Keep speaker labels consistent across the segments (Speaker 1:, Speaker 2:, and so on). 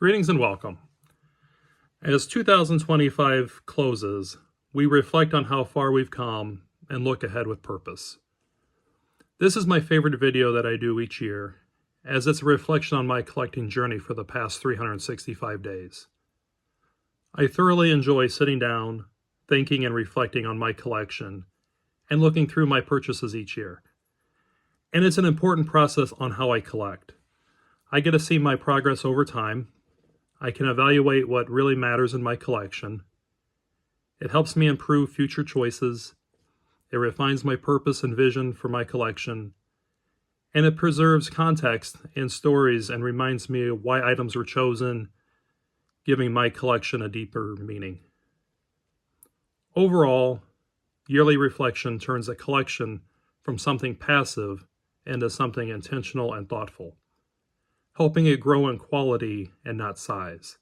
Speaker 1: Greetings and welcome. As 2025 closes, we reflect on how far we've come and look ahead with purpose. This is my favorite video that I do each year, as it's a reflection on my collecting journey for the past 365 days. I thoroughly enjoy sitting down, thinking and reflecting on my collection, and looking through my purchases each year. And it's an important process on how I collect. I get to see my progress over time. I can evaluate what really matters in my collection. It helps me improve future choices. It refines my purpose and vision for my collection. And it preserves context and stories and reminds me of why items were chosen, giving my collection a deeper meaning. Overall, yearly reflection turns a collection from something passive into something intentional and thoughtful, helping it grow in quality and not size.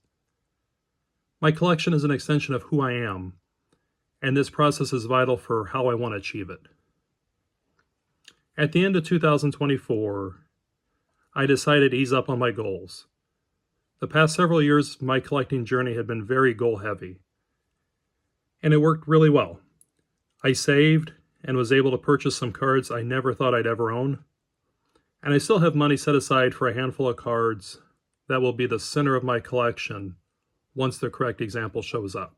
Speaker 1: My collection is an extension of who I am, and this process is vital for how I want to achieve it. At the end of 2024, I decided to ease up on my goals. The past several years, my collecting journey had been very goal-heavy, and it worked really well. I saved and was able to purchase some cards I never thought I'd ever own. And I still have money set aside for a handful of cards that will be the center of my collection once the correct example shows up.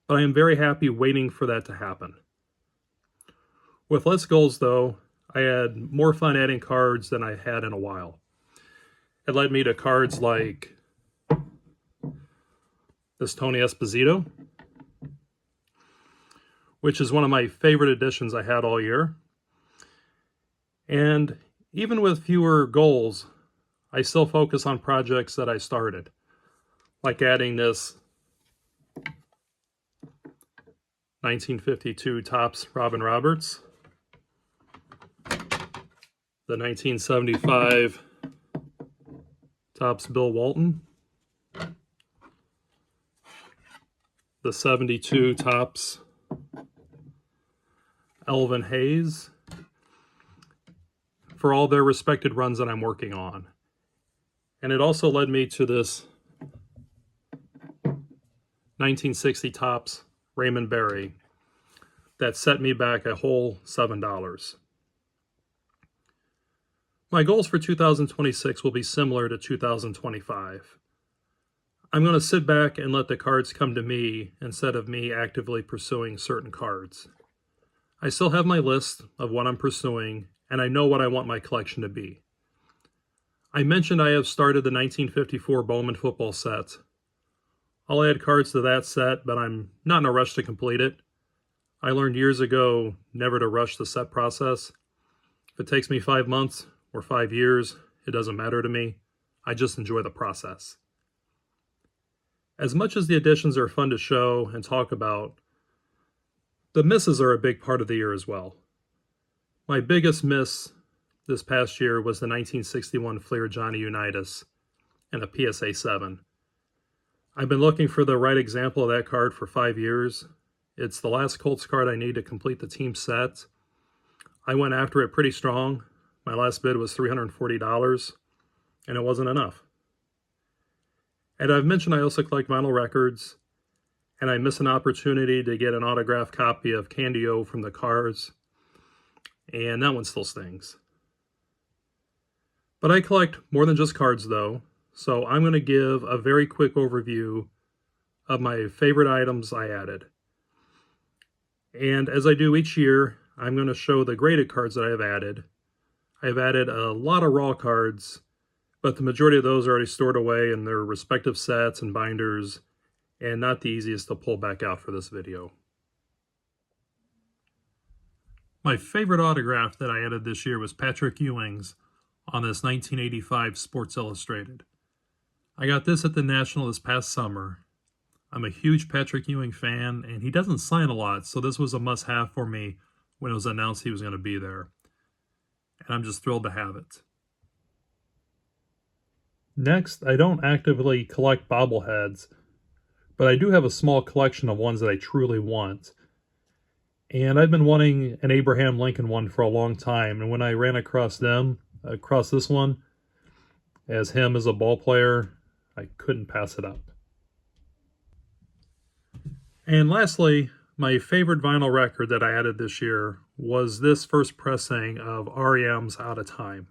Speaker 1: But I am very happy waiting for that to happen. With less goals, though, I had more fun adding cards than I had in a while. It led me to cards like this Tony Esposito, which is one of my favorite additions I had all year. And even with fewer goals, I still focus on projects that I started, like adding this 1952 Topps Robin Roberts, the 1975 Topps Bill Walton, the 72 Topps Elvin Hayes, for all their respected runs that I'm working on. And it also led me to this 1960 Topps Raymond Berry that set me back a whole $7. My goals for 2026 will be similar to 2025. I'm going to sit back and let the cards come to me instead of me actively pursuing certain cards. I still have my list of what I'm pursuing, and I know what I want my collection to be. I mentioned I have started the 1954 Bowman football set. I'll add cards to that set, but I'm not in a rush to complete it. I learned years ago never to rush the set process. If it takes me 5 months or 5 years, it doesn't matter to me. I just enjoy the process. As much as the additions are fun to show and talk about, the misses are a big part of the year as well. My biggest miss this past year was the 1961 Fleer Johnny Unitas and a PSA 7. I've been looking for the right example of that card for 5 years. It's the last Colts card I need to complete the team set. I went after it pretty strong. My last bid was $340, and it wasn't enough. And I've mentioned I also collect vinyl records, and I miss an opportunity to get an autographed copy of Candy O from the Cars. And that one still stings. But I collect more than just cards, though, so I'm going to give a very quick overview of my favorite items I added. And as I do each year, I'm going to show the graded cards that I have added. I've added a lot of raw cards, but the majority of those are already stored away in their respective sets and binders, and not the easiest to pull back out for this video. My favorite autograph that I added this year was Patrick Ewing's on this 1985 Sports Illustrated. I got this at the National this past summer. I'm a huge Patrick Ewing fan, and he doesn't sign a lot, so this was a must-have for me when it was announced he was going to be there. And I'm just thrilled to have it. Next, I don't actively collect bobbleheads, but I do have a small collection of ones that I truly want. And I've been wanting an Abraham Lincoln one for a long time. And when I ran across this one, as him as a ball player, I couldn't pass it up. And lastly, my favorite vinyl record that I added this year was this first pressing of R.E.M's Out of Time.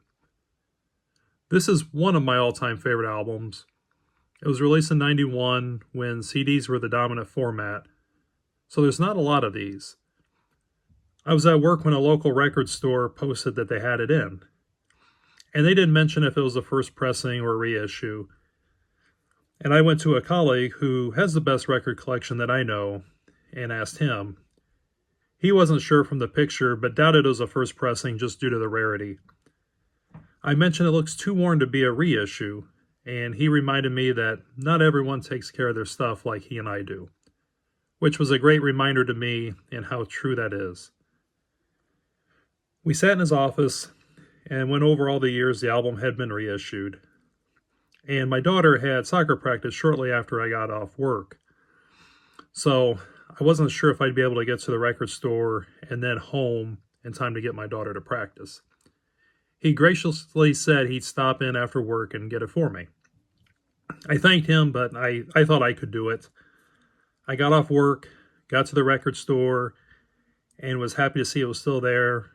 Speaker 1: This is one of my all-time favorite albums. It was released in '91 when CDs were the dominant format, so there's not a lot of these. I was at work when a local record store posted that they had it in, and they didn't mention if it was a first pressing or reissue. And I went to a colleague who has the best record collection that I know and asked him. He wasn't sure from the picture, but doubted it was a first pressing just due to the rarity. I mentioned it looks too worn to be a reissue, and he reminded me that not everyone takes care of their stuff like he and I do, which was a great reminder to me and how true that is. We sat in his office and went over all the years the album had been reissued. And my daughter had soccer practice shortly after I got off work. So I wasn't sure if I'd be able to get to the record store and then home in time to get my daughter to practice. He graciously said he'd stop in after work and get it for me. I thanked him, but I thought I could do it. I got off work, got to the record store, and was happy to see it was still there.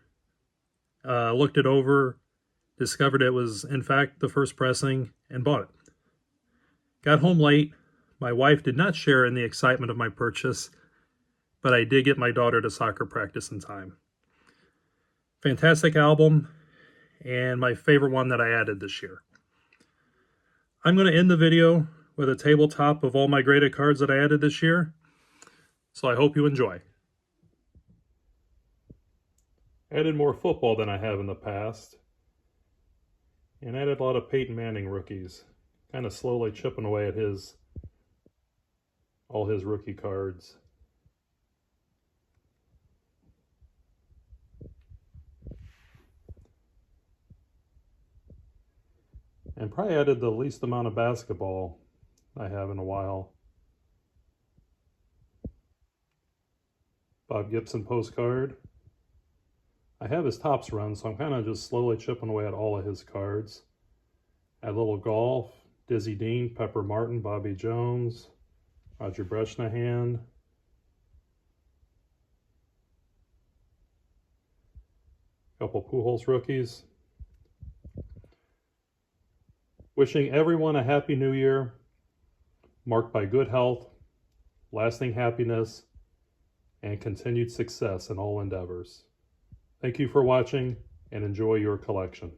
Speaker 1: Looked it over, discovered it was, in fact, the first pressing, and bought it. Got home late. My wife did not share in the excitement of my purchase, but I did get my daughter to soccer practice in time. Fantastic album, and my favorite one that I added this year. I'm going to end the video with a tabletop of all my graded cards that I added this year, so I hope you enjoy. Added more football than I have in the past, and added a lot of Peyton Manning rookies, kind of slowly chipping away at all his rookie cards. And probably added the least amount of basketball I have in a while. Bob Gibson postcard. I have his Topps run, so I'm kind of just slowly chipping away at all of his cards. Add a little golf, Dizzy Dean, Pepper Martin, Bobby Jones, Roger Breshnahan. Couple Pujols rookies. Wishing everyone a happy new year, marked by good health, lasting happiness, and continued success in all endeavors. Thank you for watching, and enjoy your collection.